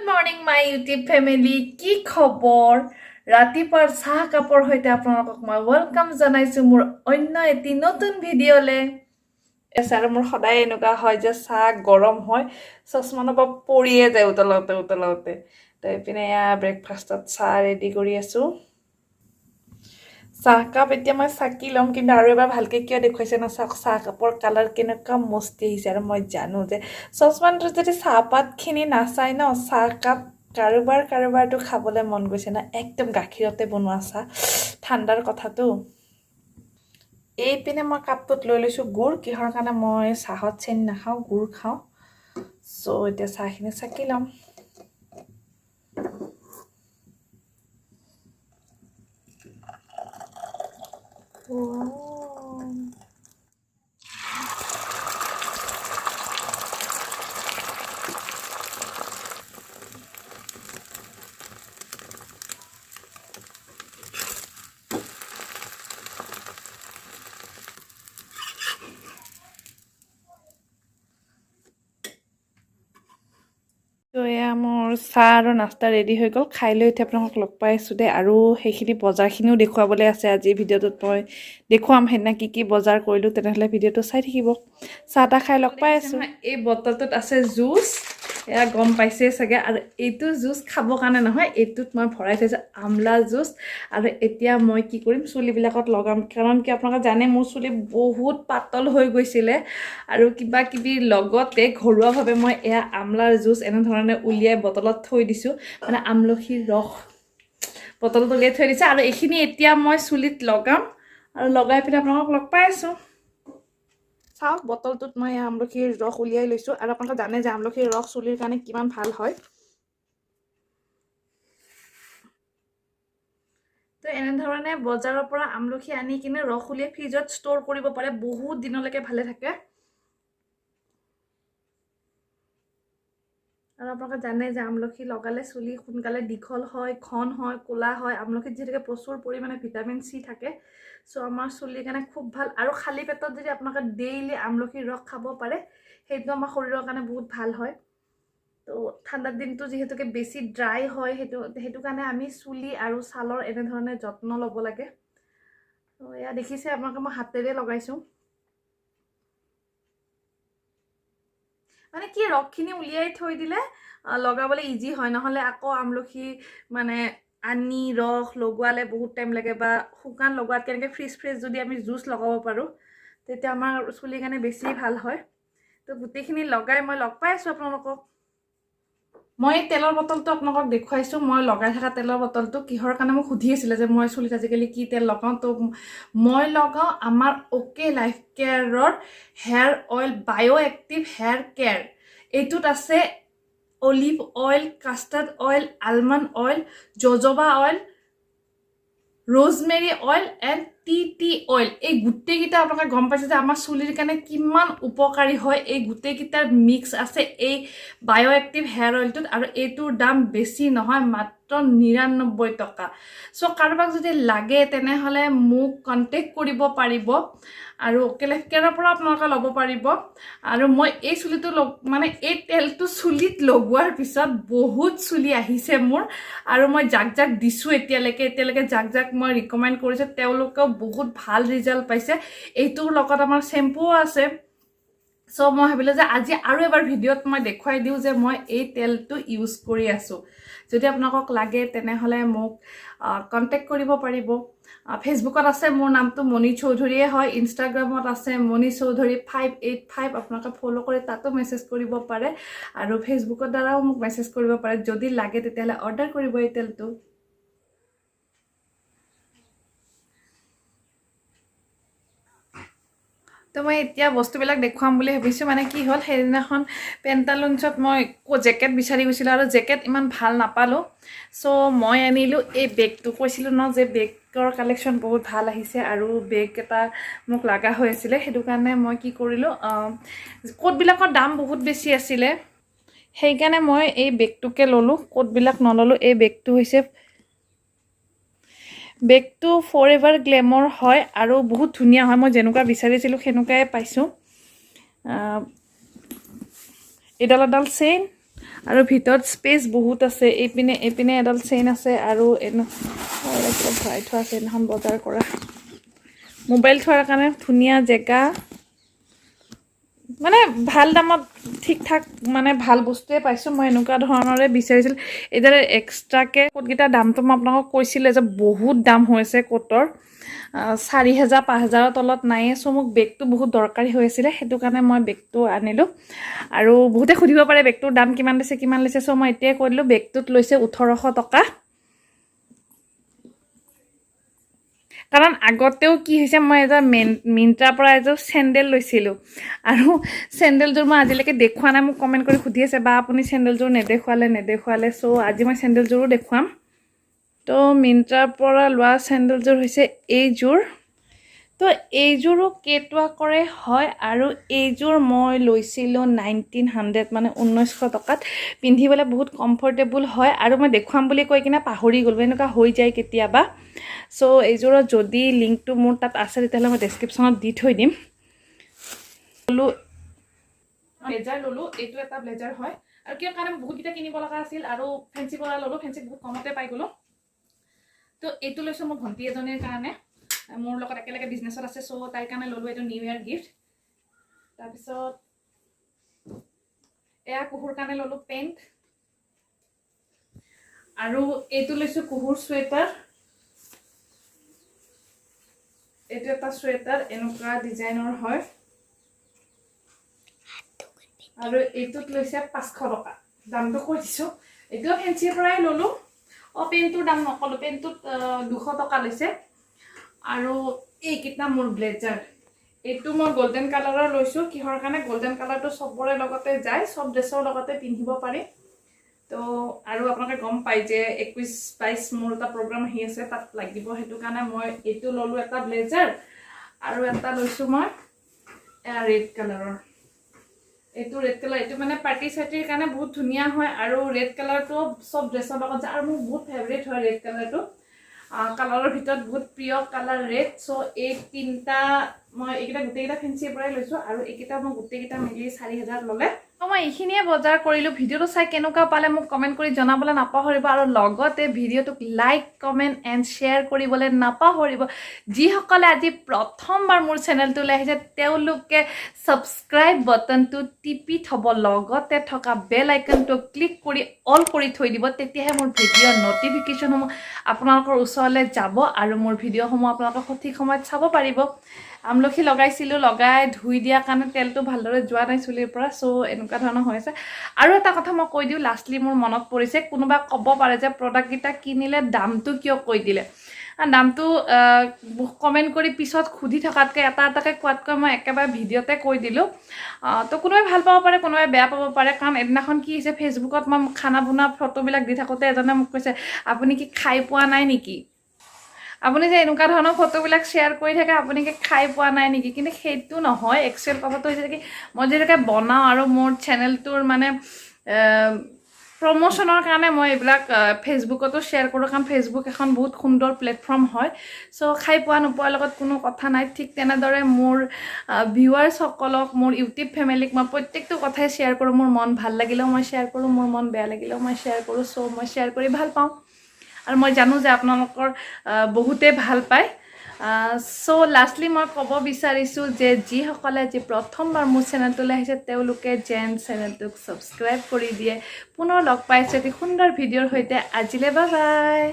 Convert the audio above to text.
morning my YouTube family কি খবৰ ৰাতিপুৱাৰ চাহ কাপৰ সৈতে আপোনালোকক মই ওয়েলকাম জনাইছো মোৰ অন্য এটি নতুন ভিডিঅ'লে আৰু মোৰ সদায় এনেকুৱা হয় যে চাহ গৰম হয় চচমানৰ পৰা পৰিয়ে যায় উতলাওতে তো এইপিনে ব্ৰেকফাষ্টত চাহ ৰেডি কৰি আছো চাহ কাপ এতিয়া মই চাকি ল'ম কিন্তু আৰু এবাৰ ভালকৈ কিয় দেখুৱাইছে না চাহ কাপৰ কালাৰ কেনেকুৱা মস্তি আহিছে আৰু মই জানো যে চচমানটো যদি চাহপাতখিনি নাচাই ন চাহ কাপ কাৰোবাৰটো খাবলৈ মন গৈছে না একদম গাখীৰতে বনোৱা চাহ ঠাণ্ডাৰ কথাটো এইপিনে মই কাপটোত লৈ লৈছোঁ গুড় কিহৰ কাৰণে মই চাহত চেনি নাখাওঁ গুড় খাওঁ চ' এতিয়া চাহখিনি চাকি ল'ম তো এয়া মোৰ চাহ আৰু নাস্তা ৰেডি হৈ গ'ল খাই লৈ এতিয়া আপোনালোকক লগ পাই আছোঁ দেই আৰু সেইখিনি বজাৰখিনিও দেখুৱাবলৈ আছে আজি ভিডিঅ'টোত মই দেখুৱাম সেইদিনা কি বজাৰ কৰিলোঁ তেনেহ'লে ভিডিঅ'টো চাই থাকিব চাহ তাহ খাই লগ পাই আছোঁ এই বটলটোত আছে জুচ এয়া গম পাইছে চাগে আৰু এইটো জুচ খাবৰ কাৰণে নহয় এইটোত মই ভৰাই থৈছোঁ আমলা জুচ আৰু এতিয়া মই কি কৰিম চুলিবিলাকত লগাম কাৰণ কি আপোনালোকে জানে মোৰ চুলি বহুত পাতল হৈ গৈছিলে আৰু কিবা কিবি লগতে ঘৰুৱাভাৱে মই এয়া আমলাৰ জুচ এনেধৰণে উলিয়াই বটলত থৈ দিছোঁ মানে আমলখিৰ ৰস বটলত উলিয়াই থৈ দিছে আৰু এইখিনি এতিয়া মই চুলিত লগাম আৰু লগাই পিনে আপোনালোকক লগ পাই আছোঁ চাওক বটলটোত মই আমলখিৰ ৰস উলিয়াই লৈছোঁ আৰু আপোনালোকে জানে যে আমলখিৰ ৰস চুলিৰ কাৰণে কিমান ভাল হয় তো এনেধৰণে বজাৰৰ পৰা আমলখি আনি কিনে ৰস উলিয়াই ফ্ৰিজত ষ্ট'ৰ কৰিব পাৰে বহুত দিনলৈকে ভালে থাকে আৰু আপোনালোকে জানে যে আমলখি লগালে চুলি সোনকালে দীঘল হয় ঘন হয় ক'লা হয় আমলখিত যিহেতুকে প্ৰচুৰ পৰিমাণে ভিটামিন চি থাকে চ' আমাৰ চুলিৰ কাৰণে খুব ভাল আৰু খালী পেটত যদি আপোনালোকে ডেইলি আমলখিৰ ৰস খাব পাৰে সেইটো আমাৰ শৰীৰৰ কাৰণে বহুত ভাল হয় তো ঠাণ্ডাৰ দিনটো যিহেতুকে বেছি ড্ৰাই হয় সেইটো কাৰণে আমি চুলি আৰু ছালৰ এনেধৰণে যত্ন ল'ব লাগে তো এয়া দেখিছে আপোনালোকে মই হাতেৰে লগাইছোঁ মানে কি ৰসখিনি উলিয়াই থৈ দিলে লগাবলৈ ইজি হয় নহ'লে আকৌ আমলখি মানে আনি ৰস লগোৱালে বহুত টাইম লাগে বা শুকান লগোৱাত কেনেকৈ ফ্ৰিজ যদি আমি জুচ লগাব পাৰোঁ তেতিয়া আমাৰ চুলিৰ কাৰণে বেছি ভাল হয় তো গোটেইখিনি লগাই মই লগ পাই আছোঁ আপোনালোকক মই তেলৰ বটলটো আপোনালোকক দেখুৱাইছোঁ মই লগাই থকা তেলৰ বটলটো কিহৰ কাৰণে মোক সুধি আছিলে যে মই চুলিত আজিকালি কি তেল লগাওঁ তো মই লগাওঁ আমাৰ অ'কে লাইফ কেয়াৰৰ hair oil by' active hair care এইটোত আছে olive oil castor oil almond oil jojoba oil rosemary oil and tea oil এই গোটেইকেইটা আপোনালোকে গম পাইছে যে আমাৰ চুলিৰ কাৰণে কিমান উপকাৰী হয় এই গোটেইকেইটাৰ মিক্স আছে এই বায়' এক্টিভ হেয়াৰ অইলটোত আৰু এইটোৰ দাম বেছি নহয় মাত্ৰ 99 টকা চ' কাৰোবাক যদি লাগে তেনেহ'লে মোক কণ্টেক্ট কৰিব পাৰিব আৰু অ'কে লাইফ কেয়াৰৰ পৰা আপোনালোকে ল'ব পাৰিব আৰু মই এই চুলিটো মানে এই তেলটো চুলিত লগোৱাৰ পিছত বহুত চুলি আহিছে মোৰ আৰু মই যাক দিছোঁ এতিয়ালৈকে যাক মই ৰিকমেণ্ড কৰিছোঁ তেওঁলোকেও বহুত ভাল ৰিজাল্ট পাইছে এইটোৰ লগত আমাৰ শ্বেম্পুও আছে চ' মই ভাবিলোঁ যে আজি আৰু এবাৰ ভিডিঅ'ত মই দেখুৱাই দিওঁ যে মই এই তেলটো ইউজ কৰি আছোঁ যদি আপোনালোকক লাগে তেনেহ'লে মোক কণ্টেক্ট কৰিব পাৰিব ফেচবুকত আছে মোৰ নামটো মণি চৌধুৰীয়ে হয় ইনষ্টাগ্ৰামত আছে মণি চৌধুৰী 585 আপোনালোকে ফ'ল' কৰি তাতো মেছেজ কৰিব পাৰে আৰু ফেচবুকৰ দ্বাৰাও মোক মেছেজ কৰিব পাৰে যদি লাগে তেতিয়াহ'লে অৰ্ডাৰ কৰিব এই তেলটো তো মই এতিয়া বস্তুবিলাক দেখুৱাম বুলি ভাবিছোঁ মানে কি হ'ল সেইদিনাখন পেণ্টালুন্সত মই জেকেট বিচাৰি গৈছিলোঁ আৰু জেকেট ইমান ভাল নাপালোঁ চ' মই আনিলোঁ এই বেগটো কৈছিলোঁ ন যে বেগৰ কালেকশ্যন বহুত ভাল আহিছে আৰু বেগ এটা মোক লগা হৈ আছিলে সেইটো কাৰণে মই কি কৰিলোঁ কোটবিলাকৰ দাম বহুত বেছি আছিলে সেইকাৰণে মই এই বেগটোকে ল'লোঁ কোটবিলাক নল'লোঁ এই বেগটো হৈছে বেগটো ফৰএভাৰ গ্লেমৰ হয় আৰু বহুত ধুনীয়া হয় মই যেনেকুৱা বিচাৰিছিলোঁ সেনেকুৱাই পাইছোঁ এডাল চেইন আৰু ভিতৰত স্পেচ বহুত আছে এইপিনে এডাল চেইন আছে আৰু ভৰাই থোৱা আছে এইখন বজাৰ কৰা মোবাইল থোৱাৰ কাৰণে ধুনীয়া জেগা মানে ভাল দামত ঠিক ঠাক মানে ভাল বস্তুৱে পাইছোঁ মই এনেকুৱা ধৰণৰে বিচাৰিছিলোঁ এইডাল এক্সট্ৰাকৈ কোটকেইটা দামটো মই আপোনালোকক কৈছিলে যে বহুত দাম হৈছে কোটৰ 4,000 5,000ৰ তলত নাইয়ে চ' মোক বেগটো বহুত দৰকাৰী হৈ আছিলে সেইটো কাৰণে মই বেগটো আনিলোঁ আৰু বহুতে সুধিব পাৰে বেগটোৰ দাম কিমান লৈছে চ' মই এতিয়াই কৈ দিলোঁ বেগটোত লৈছে 1,800 টকা কাৰণ আগতেও কি হৈছে মই এজন মিন্ত্ৰাৰ পৰা এযোৰ চেণ্ডেল লৈছিলোঁ আৰু চেণ্ডেলযোৰ মই আজিলৈকে দেখুওৱা নাই মোক কমেণ্ট কৰি সুধি আছে বা আপুনি চেণ্ডেলযোৰ নেদেখুৱালে চ' আজি মই চেণ্ডেলযোৰো দেখুৱাম তো মিন্ত্ৰাৰ পৰা লোৱা চেণ্ডেলযোৰ হৈছে এইযোৰ তো এইযোৰো কেটৱা কৰে হয় আৰু এইযোৰ মই লৈছিলোঁ 1900 মানে 1900 টকাত পিন্ধিবলৈ বহুত কমফৰ্টেবল হয় আৰু মই দেখুৱাম বুলি কৈ কিনে পাহৰি গ'লোঁ এনেকুৱা হৈ যায় কেতিয়াবা চ' এইযোৰৰ যদি লিংকটো মোৰ তাত আছে তেতিয়াহ'লে মই ডেছক্ৰিপশ্যনত দি থৈ দিম ব্লেজাৰ ল'লোঁ এইটো এটা ব্লেজাৰ হয় আৰু কিয় কাৰণে বহুতকেইটা কিনিব লগা আছিল আৰু ফেঞ্চি পৰা ল'লোঁ ফেঞ্চিত বহুত কমতে পাই গ'লোঁ তো এইটো লৈছোঁ মোৰ ভণ্টি এজনীৰ কাৰণে মোৰ লগত একেলগে বিজনেছত আছে চ' তাইৰ কাৰণে ল'লোঁ এইটো নিউ ইয়েৰ গিফ্ট তাৰপিছত এয়া কুকুৰ কাৰণে ল'লোঁ পেণ্ট আৰু এইটো লৈছোঁ কুকুৰ চুৱেটাৰ এইটো এটা চুৱেটাৰ এনেকুৱা ডিজাইনৰ হয় আৰু এইটোত লৈছে 500 টকা দামটো কৈ দিছোঁ এইটো ফেঞ্চিৰ পৰাই ল'লোঁ পেণ্টটোৰ দাম নক'লোঁ পেণ্টটোত 200 টকা লৈছে আৰু এইকেইটা মোৰ ব্লেজাৰ এইটো মই গোল্ডেন কালাৰৰ লৈছোঁ কিহৰ কাৰণে গোল্ডেন কালাৰটো চবৰে লগতে যায় চব ড্ৰেছৰ লগতে পিন্ধিব পাৰি তো আৰু আপোনালোকে গম পাই যে 21-22 মোৰ এটা প্ৰগ্ৰাম আহি আছে তাত লাগিব সেইটো কাৰণে মই এইটো ল'লোঁ এটা ব্লেজাৰ আৰু এটা লৈছোঁ মই ৰেড কালাৰৰ এইটো ৰেড কালাৰ এইটো মানে পাৰ্টি চাৰ্টিৰ কাৰণে বহুত ধুনীয়া হয় আৰু ৰেড কালাৰটো চব ড্ৰেছৰ লগত যায় আৰু মোৰ বহুত ফেভৰেট হয় ৰেড কালাৰটো কালাৰৰ ভিতৰত বহুত প্ৰিয় কালাৰ ৰেড চ' এই তিনিটা মই এইকেইটা গোটেইকেইটা ফেঞ্চিৰ পৰাই লৈছোঁ আৰু এইকেইটা মই গোটেইকেইটা মিলি 4,000 ল'লে মই এইখিনিয়ে বজাৰ কৰিলোঁ ভিডিঅ'টো চাই কেনেকুৱা পালে মোক কমেণ্ট কৰি জনাবলৈ নাপাহৰিব আৰু লগতে ভিডিঅ'টোক লাইক কমেণ্ট এণ্ড শ্বেয়াৰ কৰিবলৈ নাপাহৰিব যিসকলে আজি প্ৰথমবাৰ মোৰ চেনেলটোলৈ আহিছে তেওঁলোকে ছাবস্ক্ৰাইব বাটনটো টিপি থ'ব লগতে থকা বেল আইকনটো ক্লিক কৰি অল কৰি থৈ দিব তেতিয়াহে মোৰ ভিডিঅ'ৰ নটিফিকেশ্যনসমূহ আপোনালোকৰ ওচৰলৈ যাব আৰু মোৰ ভিডিঅ'সমূহ আপোনালোকে সঠিক সময়ত চাব পাৰিব আমলখি লগাইছিলোঁ লগাই ধুই দিয়াৰ কাৰণে তেলটো ভালদৰে যোৱা নাই চুলিৰ পৰা চ' এনেকুৱা ধৰণৰ হৈ আছে আৰু এটা কথা মই কৈ দিওঁ লাষ্টলি মোৰ মনত পৰিছে কোনোবা ক'ব পাৰে যে প্ৰডাক্টকেইটা কিনিলে দামটো কিয় কৈ দিলে দামটো কমেণ্ট কৰি পিছত সুধি থকাতকৈ এটাকৈ কোৱাতকৈ মই একেবাৰে ভিডিঅ'তে কৈ দিলোঁ তো কোনোবাই ভাল পাব পাৰে কোনোবাই বেয়া পাব পাৰে কাৰণ এদিনাখন কি হৈছে ফেচবুকত মই খানা বনোৱা ফটোবিলাক দি থাকোঁতে এজনে মোক কৈছে আপুনি কি খাই পোৱা নাই নেকি আপুনি যে এনেকুৱা ধৰণৰ ফটোবিলাক শ্বেয়াৰ কৰি থাকে আপুনি কি খাই পোৱা নাই নেকি কিন্তু সেইটো নহয় একচুৱেল কথাটো হৈছে কি মই যেনেকৈ বনাওঁ আৰু মোৰ চেনেলটোৰ মানে প্ৰমোশ্যনৰ কাৰণে মই এইবিলাক ফেচবুকতো শ্বেয়াৰ কৰোঁ কাৰণ ফেচবুক এখন বহুত সুন্দৰ প্লেটফৰ্ম হয় চ' খাই পোৱা নোপোৱাৰ লগত কোনো কথা নাই ঠিক তেনেদৰে মোৰ ভিউৱাৰ্ছসকলক মোৰ ইউটিউব ফেমিলিক মই প্ৰত্যেকটো কথাই শ্বেয়াৰ কৰোঁ মোৰ মন ভাল লাগিলেও মই শ্বেয়াৰ কৰোঁ মোৰ মন বেয়া লাগিলেও মই শ্বেয়াৰ কৰোঁ চ' মই শ্বেয়াৰ কৰি ভাল পাওঁ আৰু মই জানো যে আপোনালোকৰ বহুতে ভাল পায় চ' লাষ্টলি মই ক'ব বিচাৰিছোঁ যে যিসকলে আজি প্ৰথমবাৰ মোৰ চেনেলটোলৈ আহিছে তেওঁলোকে যেন চেনেলটোক ছাবস্ক্ৰাইব কৰি দিয়ে পুনৰ লগ পাইছোঁ এটি সুন্দৰ ভিডিঅ'ৰ সৈতে আজিলৈ বাই বাই